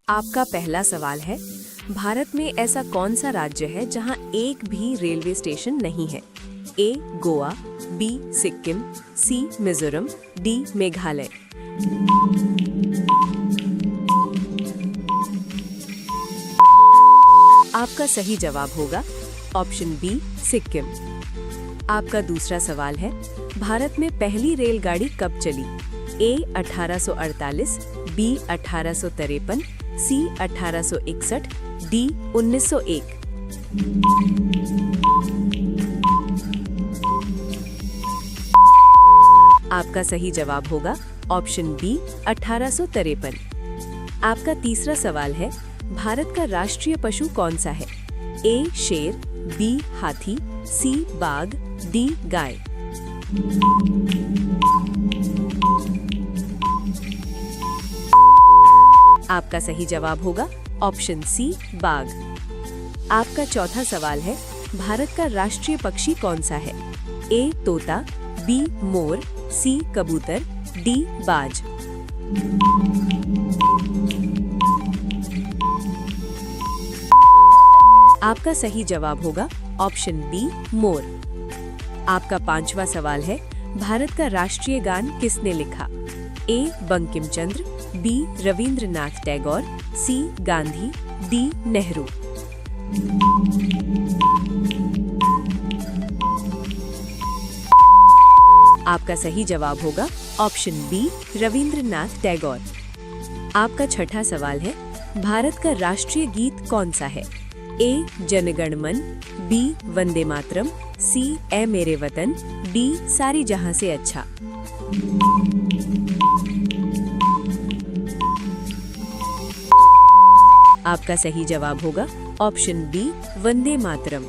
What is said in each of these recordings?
आपका पहला सवाल है, भारत में ऐसा कौन सा राज्य है जहां एक भी रेलवे स्टेशन नहीं है? ए गोवा, बी सिक्किम, सी मिजोरम, डी मेघालय। आपका सही जवाब होगा ऑप्शन बी सिक्किम। आपका दूसरा सवाल है, भारत में पहली रेलगाड़ी कब चली? ए 1848, बी 1853, सी 1861, डी 1901। आपका सही जवाब होगा ऑप्शन बी 1853। आपका तीसरा सवाल है, भारत का राष्ट्रीय पशु कौन सा है? ए शेर, बी हाथी, सी बाघ, डी गाय। आपका सही जवाब होगा ऑप्शन सी बाघ। आपका चौथा सवाल है, भारत का राष्ट्रीय पक्षी कौन सा है? ए तोता, बी मोर, सी कबूतर, डी बाज। आपका सही जवाब होगा ऑप्शन बी मोर। आपका पांचवा सवाल है, भारत का राष्ट्रीय गान किसने लिखा? ए बंकिम चंद्र, बी रविंद्रनाथ टैगोर, सी गांधी, डी नेहरू। आपका सही जवाब होगा ऑप्शन बी रविंद्रनाथ टैगोर। आपका छठा सवाल है, भारत का राष्ट्रीय गीत कौन सा है? ए जनगण मन, बी वंदे मातरम, सी ए मेरे वतन, डी सारी जहां से अच्छा। आपका सही जवाब होगा ऑप्शन बी वंदे मातरम।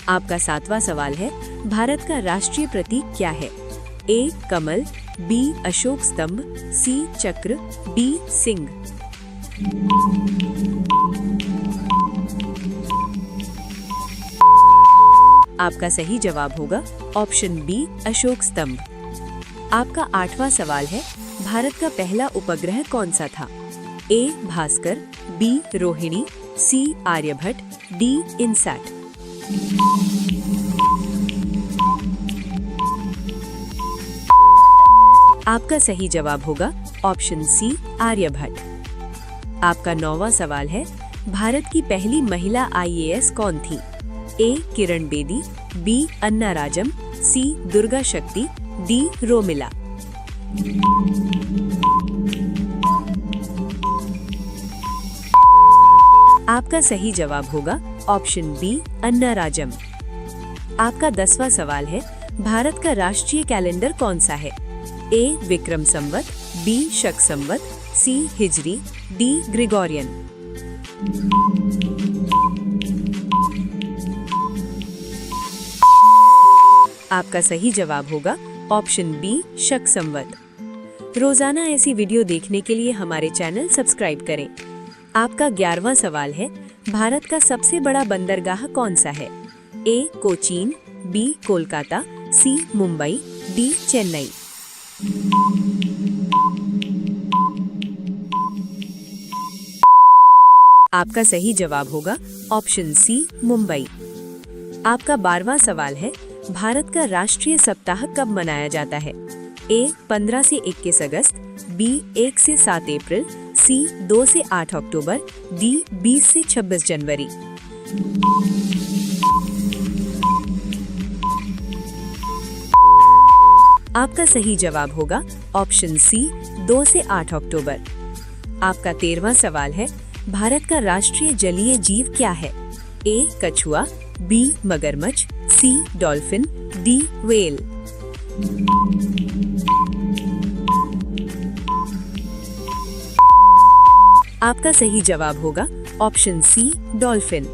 आपका सातवां सवाल है, भारत का राष्ट्रीय प्रतीक क्या है? ए कमल, बी अशोक स्तंभ, सी चक्र, डी सिंह। आपका सही जवाब होगा ऑप्शन बी अशोक स्तंभ। आपका आठवां सवाल है, भारत का पहला उपग्रह कौन सा था? ए भास्कर, बी रोहिणी, सी आर्यभट्ट, डी इनसैट। आपका सही जवाब होगा ऑप्शन सी आर्यभट्ट। आपका नौवां सवाल है, भारत की पहली महिला आईएएस कौन थी? ए किरण बेदी, बी अन्ना राजम, सी दुर्गा शक्ति, डी रोमिला। आपका सही जवाब होगा ऑप्शन बी अन्ना राजम। आपका 10वां सवाल है, भारत का राष्ट्रीय कैलेंडर कौन सा है? ए विक्रम संवत, बी शक संवत, सी हिजरी, डी ग्रिगोरियन। आपका सही जवाब होगा ऑप्शन बी शक संवत। रोजाना ऐसी वीडियो देखने के लिए हमारे चैनल सब्सक्राइब करें। आपका 11वां सवाल है, भारत का सबसे बड़ा बंदरगाह कौन सा है? ए कोचीन, बी कोलकाता, सी मुंबई, डी चेन्नई। आपका सही जवाब होगा ऑप्शन सी मुंबई। आपका 12वां सवाल है, भारत का राष्ट्रीय सप्ताह कब मनाया जाता है? ए 15 से 21 अगस्त, बी 1 से 7 अप्रैल, सी 2 से 8 अक्टूबर, डी 20 से 26 जनवरी। आपका सही जवाब होगा ऑप्शन सी 2 से 8 अक्टूबर। आपका 13वां सवाल है, भारत का राष्ट्रीय जलीय जीव क्या है? ए कछुआ, बी मगरमच्छ, सी डॉल्फिन, डी व्हेल। आपका सही जवाब होगा ऑप्शन सी डॉल्फिन।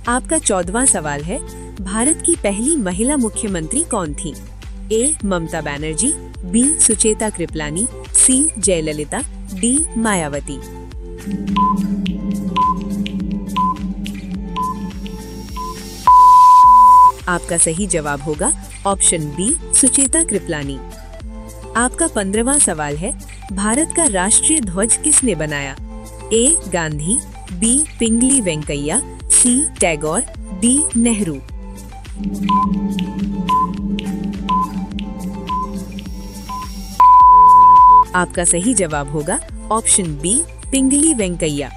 आपका 14वां सवाल है, भारत की पहली महिला मुख्यमंत्री कौन थी? ए ममता बनर्जी, बी सुचेता कृपलानी, सी जयललिता, डी मायावती। आपका सही जवाब होगा ऑप्शन बी सुचेता कृपलानी। आपका 15वां सवाल है, भारत का राष्ट्रीय ध्वज किसने बनाया? ए गांधी, बी पिंगली वेंकैया, सी टैगोर, डी नेहरू। आपका सही जवाब होगा ऑप्शन बी पिंगली वेंकैया।